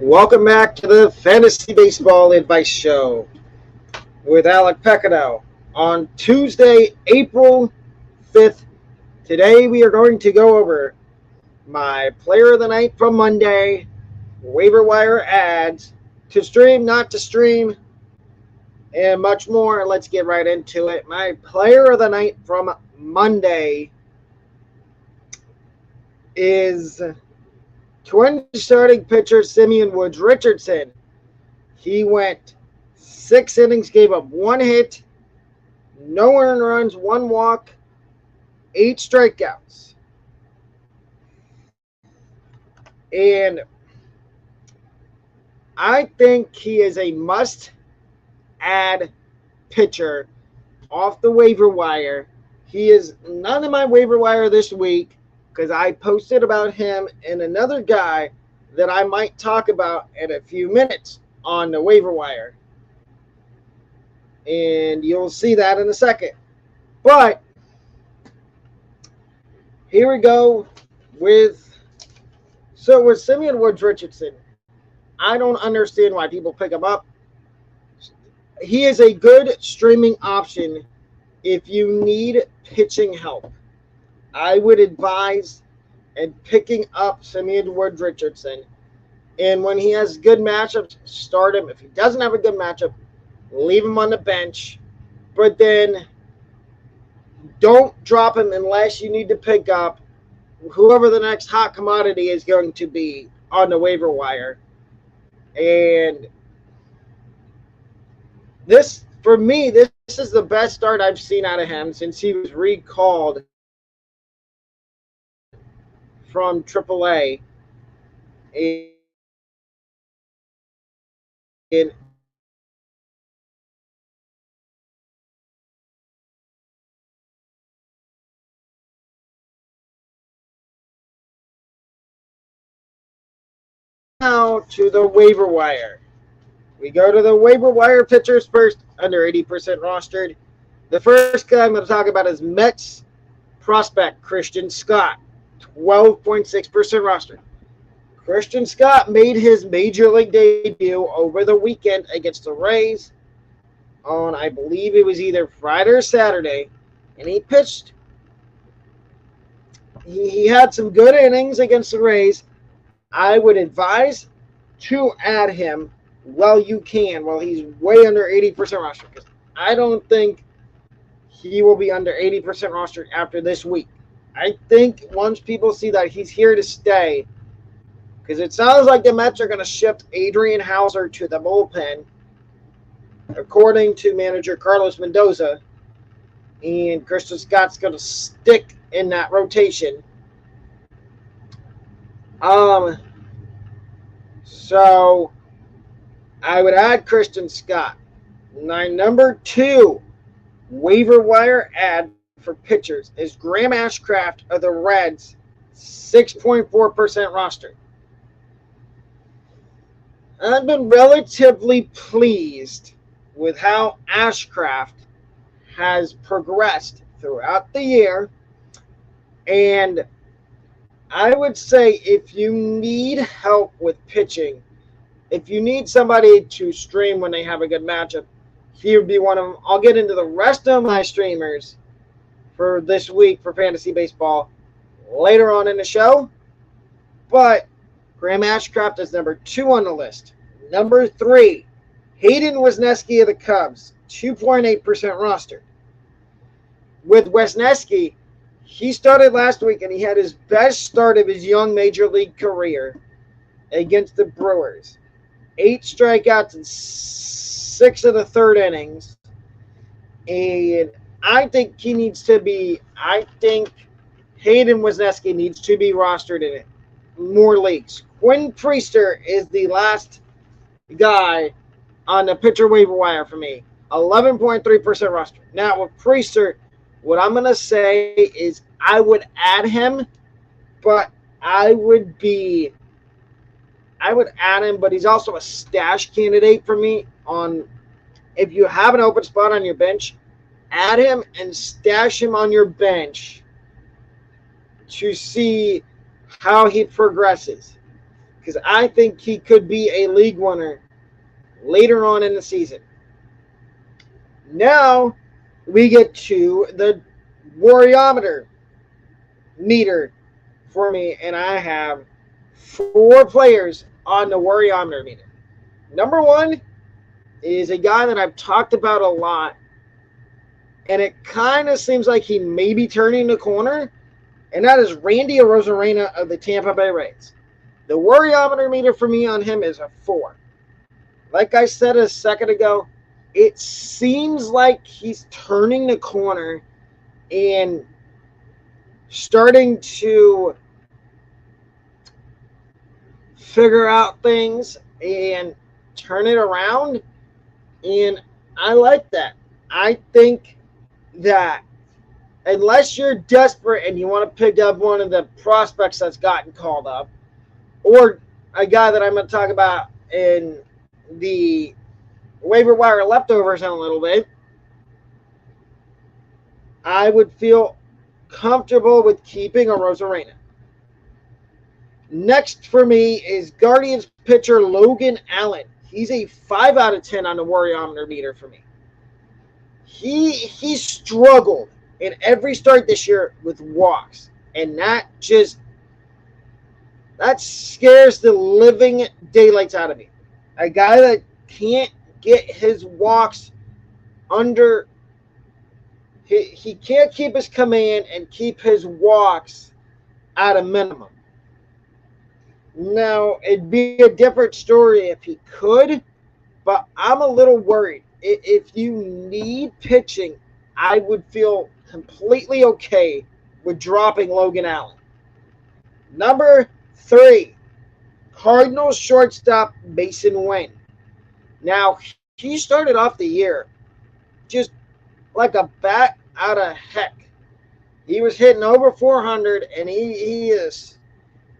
Welcome back to the Fantasy Baseball Advice Show with Alec Pecado on Tuesday, April 5th. Today we are going to go over my Player of the Night from Monday, waiver wire ads, to stream, not to stream, and much more. Let's get right into it. My Player of the Night from Monday is Twins starting pitcher Simeon Woods Richardson. He went 6 innings, gave up 1 hit, no earned runs, 1 walk, 8 strikeouts. And I think he is a must-add pitcher off the waiver wire. He is none of my waiver wire this week because I posted about him and another guy that I might talk about in a few minutes on the waiver wire. And you'll see that in a second. But here we go with Simeon Woods Richardson. I don't understand why people pick him up. He is a good streaming option if you need pitching help. I would advise in picking up Simeon Woods Richardson. And when he has good matchups, start him. If he doesn't have a good matchup, leave him on the bench. But then don't drop him unless you need to pick up whoever the next hot commodity is going to be on the waiver wire. And this, for me, this is the best start I've seen out of him since he was recalled from AAA. And now to the waiver wire. We go to the waiver wire pitchers first, under 80% rostered. The first guy I'm going to talk about is Mets prospect Christian Scott, 12.6% rostered. Christian Scott made his major league debut over the weekend against the Rays on, I believe it was either Friday or Saturday, and he pitched. He had some good innings against the Rays. I would advise to add him while you can, while he's way under 80% roster, because I don't think he will be under 80% roster after this week. I think once people see that he's here to stay, because it sounds like the Mets are going to shift Adrian Hauser to the bullpen, according to manager Carlos Mendoza, and Christian Scott's going to stick in that rotation. So I would add Christian Scott. My number 2 waiver wire ad for pitchers is Graham Ashcraft of the Reds, 6.4% roster. I've been relatively pleased with how Ashcraft has progressed throughout the year. And I would say if you need help with pitching, if you need somebody to stream when they have a good matchup, he would be one of them. I'll get into the rest of my streamers for this week for fantasy baseball later on in the show. But Graham Ashcraft is number 2 on the list. Number 3, Hayden Wesneski of the Cubs, 2.8% roster. With Wesneski, he started last week and he had his best start of his young major league career against the Brewers. 8 strikeouts in 6 of the third innings. And I think Hayden Wesneski needs to be rostered in more leagues. Quinn Priester is the last guy on the pitcher waiver wire for me. 11.3% roster. Now with Priester, what I'm going to say is I would add him, but I would add him, but he's also a stash candidate for me. If you have an open spot on your bench, add him and stash him on your bench to see how he progresses. because I think he could be a league winner later on in the season. Now we get to the Warriometer meter for me, and I have 4 players on the Warriometer meter. Number 1 is a guy that I've talked about a lot, and it kind of seems like he may be turning the corner, and that is Randy Arozarena of the Tampa Bay Rays. The Warriometer meter for me on him is a 4. Like I said a second ago, it seems like he's turning the corner and starting to figure out things and turn it around, and I like that. I think that unless you're desperate and you want to pick up one of the prospects that's gotten called up, or a guy that I'm going to talk about in the waiver wire leftovers in a little bit, I would feel comfortable with keeping a Arozarena. Next for me is Guardians pitcher Logan Allen. He's a 5 out of 10 on the Warriometer meter for me. He struggled in every start this year with walks, and that scares the living daylights out of me. A guy that can't get his walks under, he can't keep his command and keep his walks at a minimum. Now, it'd be a different story if he could, but I'm a little worried. If you need pitching, I would feel completely okay with dropping Logan Allen. Number 3, Cardinals shortstop Masyn Winn. Now, he started off the year just like a bat out of heck. He was hitting over 400, and he is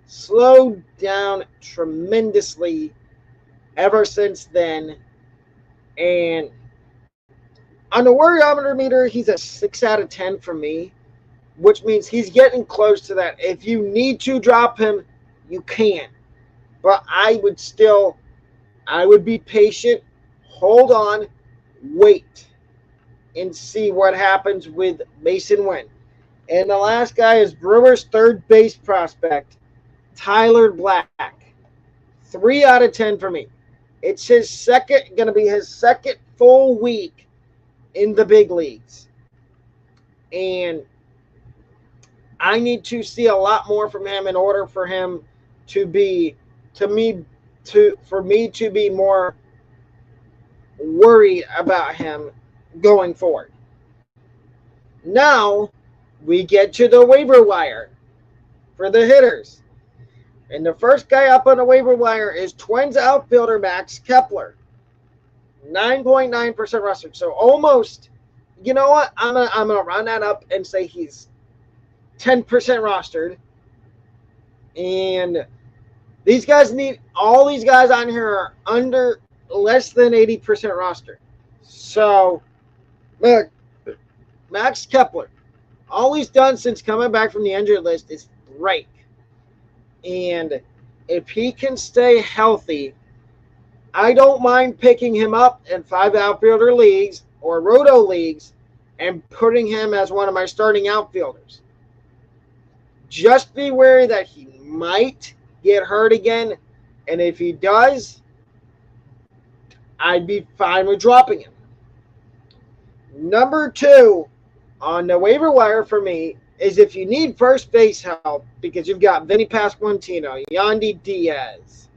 slowed down tremendously ever since then. And on the Warriometer meter, he's a 6 out of 10 for me, which means he's getting close to that. If you need to drop him, you can. But I would be patient, hold on, wait, and see what happens with Masyn Winn. And the last guy is Brewers' third base prospect, Tyler Black. 3 out of 10 for me. It's going to be his second full week in the big leagues. And I need to see a lot more from him in order for him for me to be more worried about him going forward. Now we get to the waiver wire for the hitters. And the first guy up on the waiver wire is Twins outfielder Max Kepler. 9.9% rostered. So almost, you know what? I'm gonna round that up and say he's 10% rostered. And all these guys on here are under less than 80% rostered. So look, Max Kepler, all he's done since coming back from the injured list is break. And if he can stay healthy, I don't mind picking him up in 5 outfielder leagues or roto leagues and putting him as one of my starting outfielders. Just be wary that he might get hurt again, and if he does, I'd be fine with dropping him. Number 2 on the waiver wire for me is if you need first base help, because you've got Vinny Pasquantino, Yandy Diaz,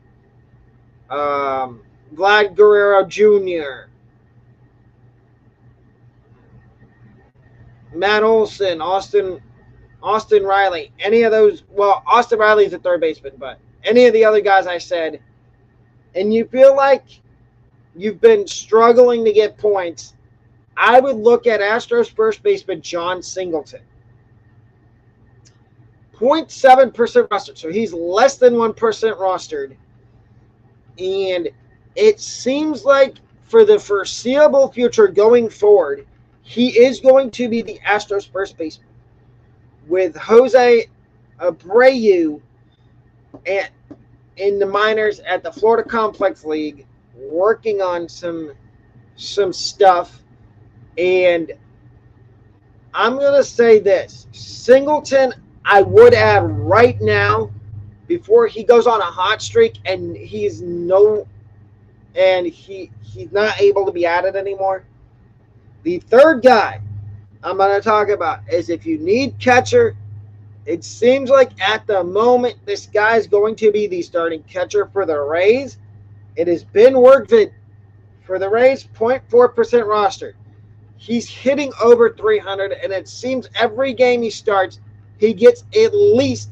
Vlad Guerrero Jr., Matt Olson, Austin Riley, any of those. Well, Austin Riley's a third baseman, but any of the other guys I said, and you feel like you've been struggling to get points, I would look at Astros first baseman John Singleton. 0.7% rostered, so he's less than 1% rostered. And it seems like for the foreseeable future going forward, he is going to be the Astros first baseman, with Jose Abreu in the minors at the Florida Complex League, working on some stuff. And I'm going to say this. Singleton, I would add right now before he goes on a hot streak and he's not able to be added anymore. The third guy I'm going to talk about is if you need catcher, it seems like at the moment this guy is going to be the starting catcher for the Rays. It has been Workvid for the Rays, 0.4% rostered. He's hitting over 300, and it seems every game he starts, he gets at least,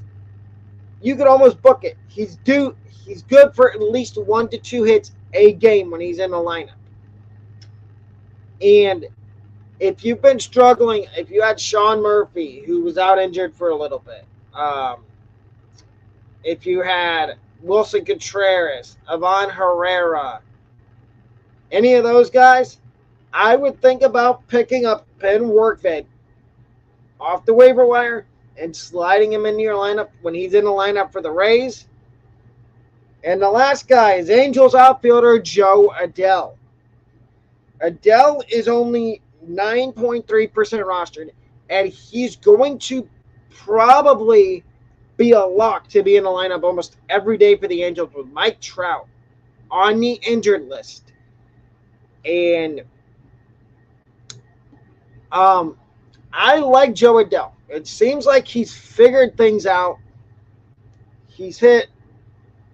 you could almost book it. He's good for at least 1 to 2 hits a game when he's in the lineup. And if you've been struggling, if you had Sean Murphy, who was out injured for a little bit, if you had Wilson Contreras, Ivan Herrera, any of those guys, I would think about picking up Ben Workvid off the waiver wire and sliding him into your lineup when he's in the lineup for the Rays. And the last guy is Angels outfielder Jo Adell. Adell is only 9.3% rostered, and he's going to probably be a lock to be in the lineup almost every day for the Angels with Mike Trout on the injured list. And I like Jo Adell. It seems like he's figured things out. He's hit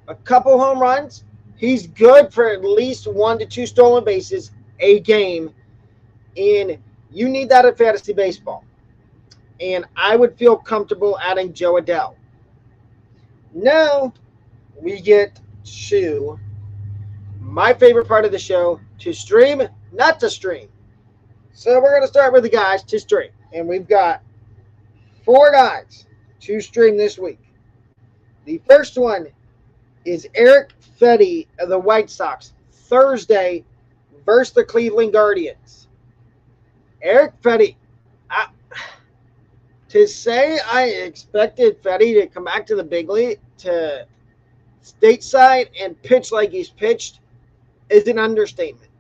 a couple home runs. He's good for at least 1 to 2 stolen bases a game. And you need that in fantasy baseball. And I would feel comfortable adding Jo Adell. Now we get to my favorite part of the show, to stream, not to stream. So we're going to start with the guys to stream. And we've got 4 guys to stream this week. The first one is Eric Fetty of the White Sox, Thursday versus the Cleveland Guardians. Eric Fetty, to say I expected Fetty to come back to the big league, to stateside and pitch like he's pitched is an understatement.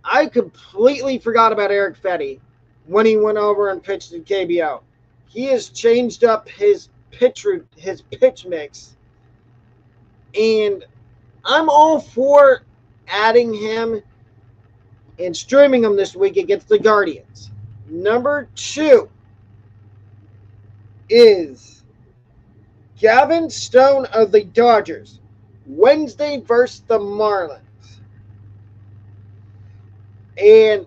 I completely forgot about Eric Fetty when he went over and pitched at KBO. He has changed up his pitch mix, and I'm all for adding him and streaming him this week against the Guardians. Number 2 is Gavin Stone of the Dodgers, Wednesday versus the Marlins. And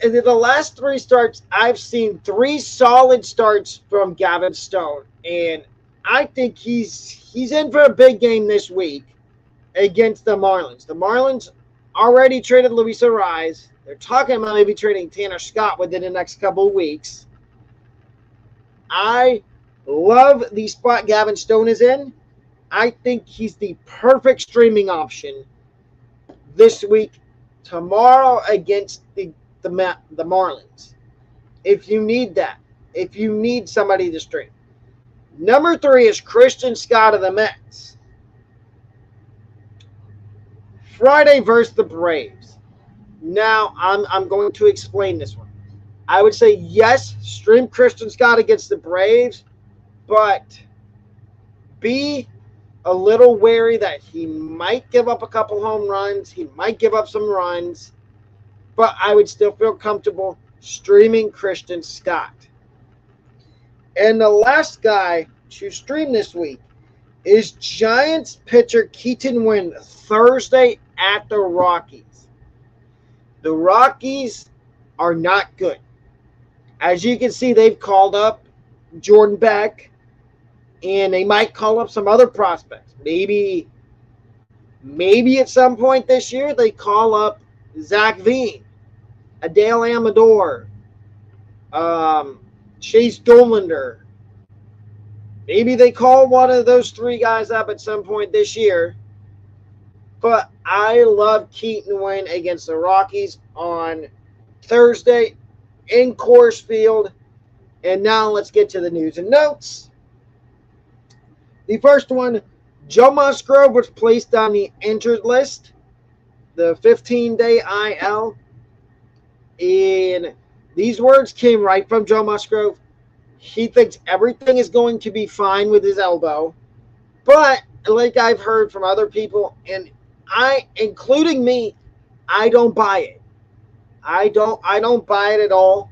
in the last 3 starts, I've seen 3 solid starts from Gavin Stone. And I think he's in for a big game this week against the Marlins. The Marlins already traded Luis Ariz. They're talking about maybe trading Tanner Scott within the next couple of weeks. I love the spot Gavin Stone is in. I think he's the perfect streaming option this week, tomorrow against the Marlins. If you need that, if you need somebody to stream. Number 3 is Christian Scott of the Mets, Friday versus the Braves. Now, I'm going to explain this one. I would say, yes, stream Christian Scott against the Braves, but be a little wary that he might give up a couple home runs. He might give up some runs, but I would still feel comfortable streaming Christian Scott. And the last guy to stream this week is Giants pitcher Keaton Winn, Thursday at the Rockies. The Rockies are not good. As you can see, they've called up Jordan Beck, and they might call up some other prospects. Maybe at some point this year, they call up Zach Veen, Adele Amador, Chase Dollander. Maybe they call one of those 3 guys up at some point this year. But I love Keaton Winn against the Rockies on Thursday in Coors Field. And now let's get to the news and notes. The first one, Joe Musgrove was placed on the injured list, the 15-day IL. And these words came right from Joe Musgrove. He thinks everything is going to be fine with his elbow. But like I've heard from other people, and including me, I don't buy it. I don't buy it at all.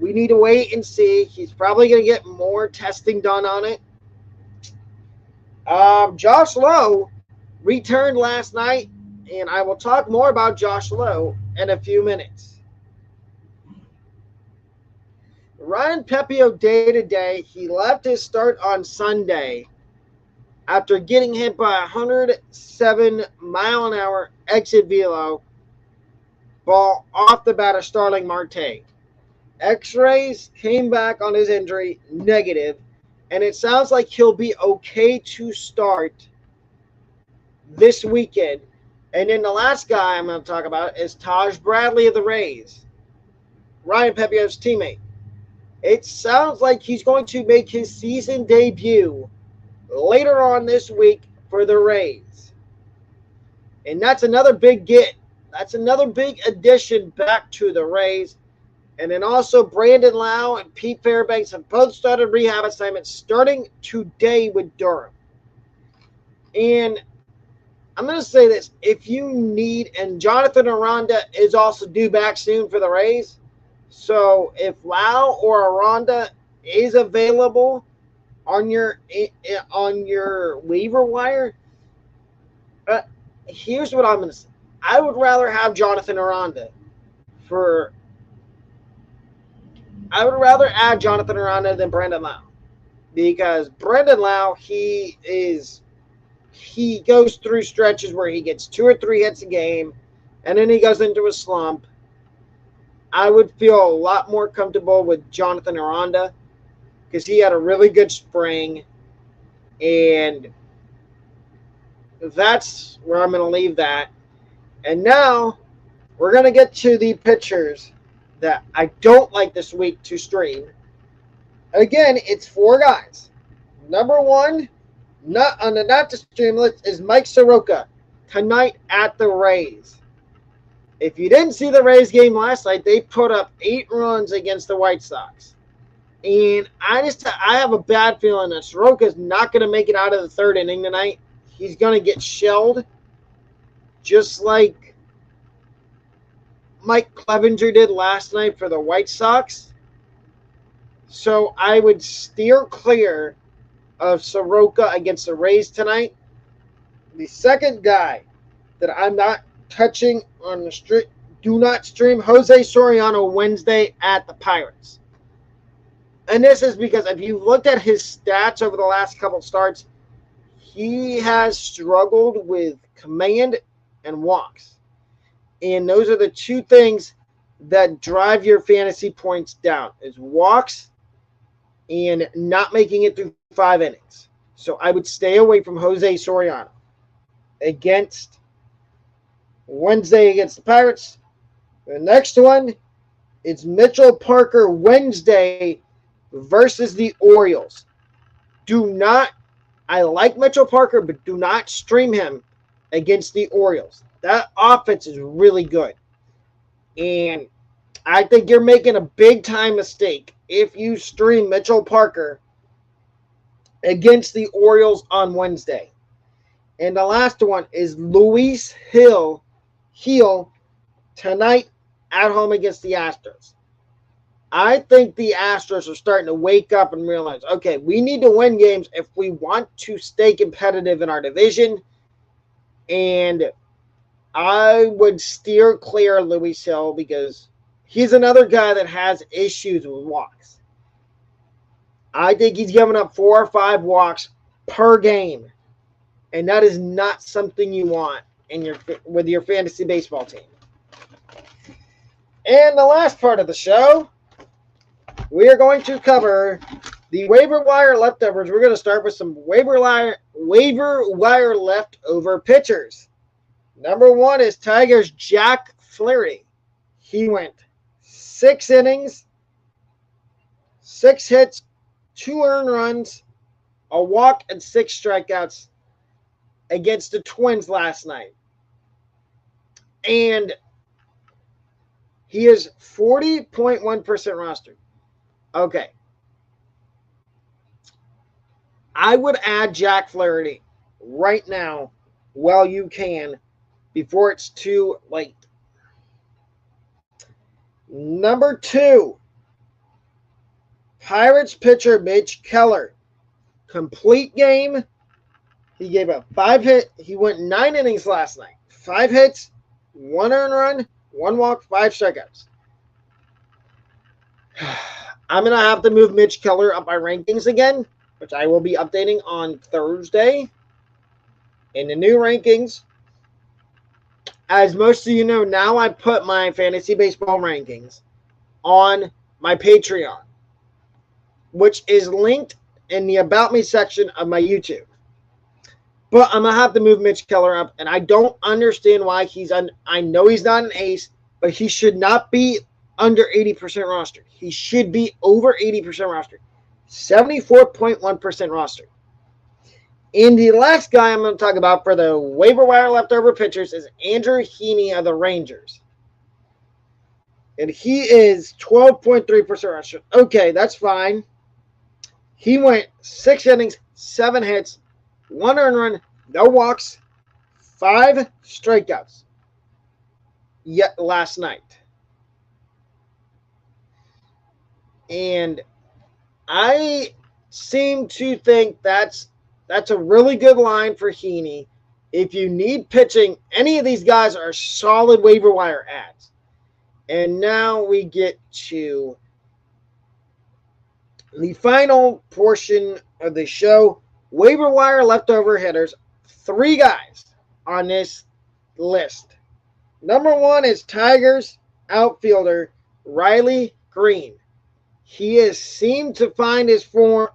We need to wait and see. He's probably going to get more testing done on it. Josh Lowe returned last night, and I will talk more about Josh Lowe in a few minutes. Ryan Pepio day-to-day, he left his start on Sunday after getting hit by a 107-mile-an-hour exit velo ball off the bat of Starling Marte. X-rays came back on his injury negative, and it sounds like he'll be okay to start this weekend. And then the last guy I'm going to talk about is Taj Bradley of the Rays, Ryan Pepio's teammate. It sounds like he's going to make his season debut later on this week for the Rays. And that's another big get. That's another big addition back to the Rays. And then also Brandon Lau and Pete Fairbanks have both started rehab assignments starting today with Durham. And I'm going to say this. If you need, and Jonathan Aranda is also due back soon for the Rays. So if Lau or Aranda is available on your waiver wire, here's what I'm going to say. I would rather have Jonathan Aranda I would rather add Jonathan Aranda than Brandon Lau, because Brandon Lau, he goes through stretches where he gets 2 or 3 hits a game, and then he goes into a slump. I would feel a lot more comfortable with Jonathan Aranda because he had a really good spring, and that's where I'm going to leave that. And now we're going to get to the pitchers that I don't like this week to stream. Again, it's 4 guys. Number 1, not on the not to stream list, is Mike Soroka tonight at the Rays. If you didn't see the Rays game last night, they put up 8 runs against the White Sox. And I have a bad feeling that Soroka's not going to make it out of the 3rd inning tonight. He's going to get shelled just like Mike Clevenger did last night for the White Sox. So I would steer clear of Soroka against the Rays tonight. The second guy that I'm not touching on the street, do not stream, Jose Soriano Wednesday at the Pirates. And this is because if you looked at his stats over the last couple starts, he has struggled with command and walks. And those are the 2 things that drive your fantasy points down, is walks and not making it through 5 innings. So I would stay away from Jose Soriano against Wednesday against the Pirates. The next one is Mitchell Parker Wednesday versus the Orioles. I like Mitchell Parker, but do not stream him against the Orioles. That offense is really good. And I think you're making a big-time mistake if you stream Mitchell Parker against the Orioles on Wednesday. And the last one is Luis Heel tonight at home against the Astros. I think the Astros are starting to wake up and realize, okay, we need to win games if we want to stay competitive in our division. And I would steer clear of Luis Hill because he's another guy that has issues with walks. I think he's giving up 4 or 5 walks per game. And that is not something you want with your fantasy baseball team. And the last part of the show, we are going to cover the waiver wire leftovers. We're going to start with some waiver wire leftover pitchers. Number 1 is Tigers' Jack Flaherty. He went 6 innings, 6 hits, 2 earned runs, a walk, and 6 strikeouts against the Twins last night. And he is 40.1% rostered. Okay. I would add Jack Flaherty right now while you can before it's too late. Number 2, Pirates pitcher Mitch Keller. Complete game. He gave up 5 hits. He went 9 innings last night. 5 hits, 1 earned run, 1 walk, 5 strikeouts. I'm going to have to move Mitch Keller up my rankings again, which I will be updating on Thursday in the new rankings. As most of you know, now I put my fantasy baseball rankings on my Patreon, which is linked in the About Me section of my YouTube. But I'm going to have to move Mitch Keller up, and I don't understand why he's I know he's not an ace, but he should not be under 80% rostered. He should be over 80% rostered. 74.1% rostered. And the last guy I'm going to talk about for the waiver wire leftover pitchers is Andrew Heaney of the Rangers. And he is 12.3% rostered. Okay, that's fine. He went 6 innings, 7 hits, 1 earned run, no walks, 5 strikeouts yet last night. And I seem to think that's a really good line for Heaney. If you need pitching, any of these guys are solid waiver wire ads. And now we get to the final portion of the show. Waiver wire leftover hitters. 3 guys on this list. Number 1 is Tigers outfielder Riley Green. He has seemed to found his form.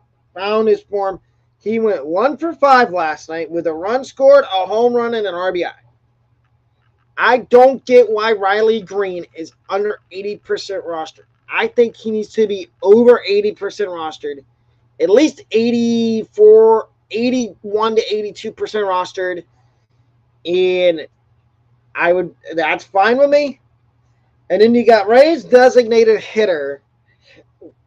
He went 1 for 5 last night with a run scored, a home run, and an RBI. I don't get why Riley Green is under 80% rostered. I think he needs to be over 80% rostered, at least 81 to 82% rostered, and that's fine with me. And then you got Rays designated hitter,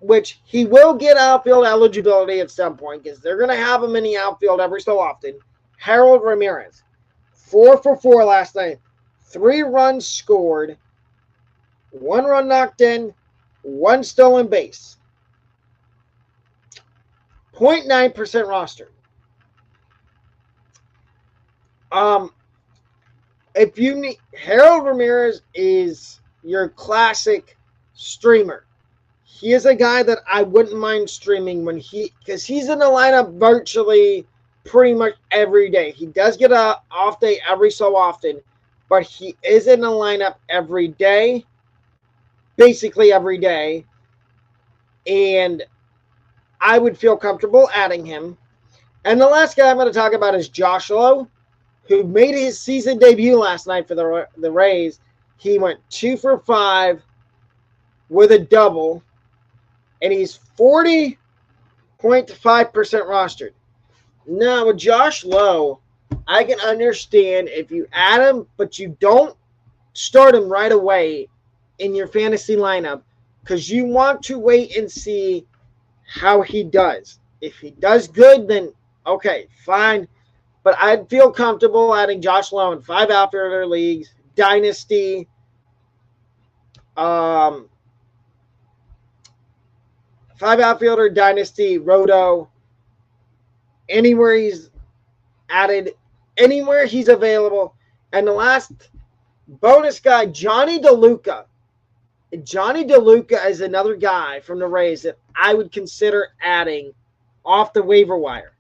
which he will get outfield eligibility at some point because they're going to have him in the outfield every so often. Harold Ramirez, 4 for 4 last night, 3 runs scored, 1 run knocked in, 1 stolen base. 0.9% rostered. If you need, Harold Ramirez is your classic streamer. He is a guy that I wouldn't mind streaming because he's in the lineup virtually pretty much every day. He does get a off day every so often, but he is in the lineup every day, basically every day, and I would feel comfortable adding him. And the last guy I'm going to talk about is Josh Lowe, who made his season debut last night for the Rays. He went 2 for 5 with a double, and he's 40.5% rostered. Now, with Josh Lowe, I can understand if you add him, but you don't start him right away in your fantasy lineup because you want to wait and see how he does. If he does good, then okay, fine. But I'd feel comfortable adding Josh Lowe in 5 outfielder leagues, Dynasty, 5 outfielder, Dynasty, Roto, anywhere he's added, anywhere he's available. And the last bonus guy, Johnny DeLuca. Johnny DeLuca is another guy from the Rays that I would consider adding off the waiver wire.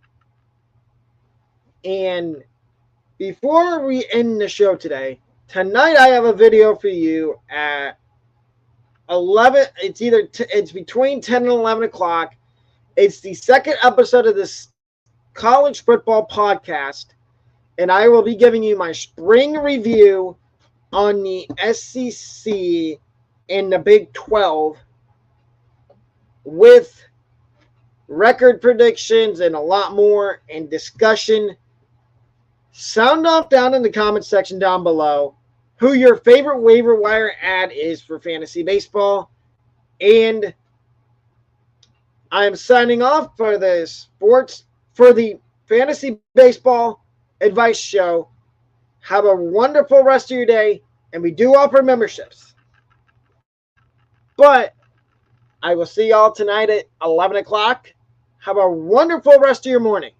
And before we end the show tonight I have a video for you at 11. It's between 10 and 11 o'clock. It's the second episode of this college football podcast, and I will be giving you my spring review on the SEC and the Big 12 with record predictions, and a lot more and discussion. Sound off down in the comment section down below who your favorite waiver wire ad is for fantasy baseball. And I am signing off for the Fantasy Baseball Advice Show. Have a wonderful rest of your day, and we do offer memberships. But I will see y'all tonight at 11 o'clock. Have a wonderful rest of your morning.